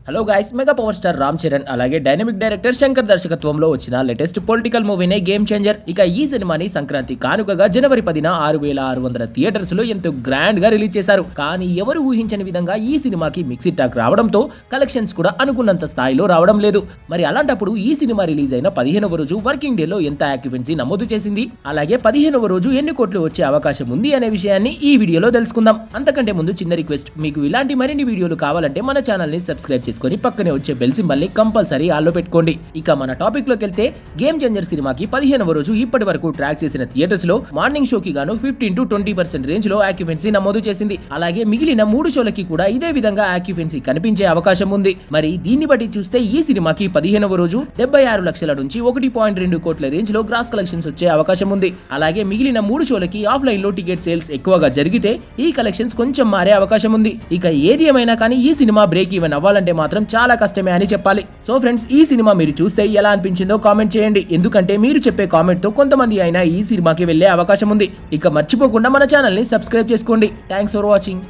Hello guys, mega power star Ram Charan అలాగే dynamic director Shankar దర్శకత్వంలో వచ్చిన లేటెస్ట్ పొలిటికల్ మూవీనే గేమ్ చేంజర్. ఇక ఈ సినిమాని సంక్రాంతి కానుకగా జనవరి 10న 6,600 థియేటర్స్ లో ఎంతో గ్రాండ్ గా రిలీజ్ చేశారు. కానీ ఎవరు ఊహించని విధంగా ఈ సినిమాకి మిక్సిడ్ టాక్ రావడంతో కలెక్షన్స్ కూడా అనుకున్నంత స్థాయిలో రావడం లేదు. మరి అలాంటప్పుడు ఈ సినిమా రిలీజ్ అయిన 15వ రోజు వర్కింగ్ డే లో ఎంత ఆక్యుపెన్సీ నమోదు చేసింది, అలాగే 15వ రోజు ఎన్ని కోట్లు వచ్చే అవకాశం ఉంది అనే విషయాన్ని ఈ వీడియోలో తెలుసుకుందాం. అంతకంటే ముందు చిన్న రిక్వెస్ట్, మీకు ఇలాంటి మరిన్ని వీడియోలు కావాలంటే మన ఛానల్ ని సబ్స్క్రైబ్ చేసుకొని పక్కనే వచ్చే బెల్ సింబల్ ని కంపల్సరీ ఆల్లో పెట్టుకోండి. ఇక మన టాపిక్ లోకి వెళ్తే, గేమ్ చేంజర్ సినిమాకి 15వ రోజు ఇప్పటి వరకు ట్రాక్ చేసిన థియేటర్స్ లో మార్నింగ్ షోకి గాను 15 to 20% రేంజ్ లో ఆక్యుపెన్సీ నమోదు చేసింది. అలాగే మిగిలిన 3 షోలకి కూడా ఇదే విధంగా ఆక్యుపెన్సీ కనిపించే అవకాశం ఉంది. మరి దీన్ని బట్టి చూస్తే ఈ సినిమాకి 15వ రోజు 76 లక్షల నుంచి 1.2 కోట్ల రేంజ్ లో గ్రాస్ కలెక్షన్స్ వచ్చే అవకాశం ఉంది. అలాగే మిగిలిన 3 షోలకి ఆఫ్లైన్ లో టికెట్ సేల్స్ ఎక్కువగా జరిగితే ఈ కలెక్షన్స్ కొంచెం మారే అవకాశం ఉంది. ఇక ఏది ఏమైనా కానీ ఈ సినిమా బ్రేక్ ఈవెన్ అవ్వాలంటే మాత్రం చాలా కష్టమే అని చెప్పాలి. సో ఫ్రెండ్స్, ఈ సినిమా మీరు చూస్తే ఎలా అనిపించిందో కామెంట్ చేయండి. ఎందుకంటే మీరు చెప్పే కామెంట్ తో కొంతమంది అయినా ఈ సినిమాకి వెళ్లే అవకాశం ఉంది. ఇక మర్చిపోకుండా మన ఛానల్ ని సబ్స్క్రైబ్ చేసుకోండి. Thanks for watching.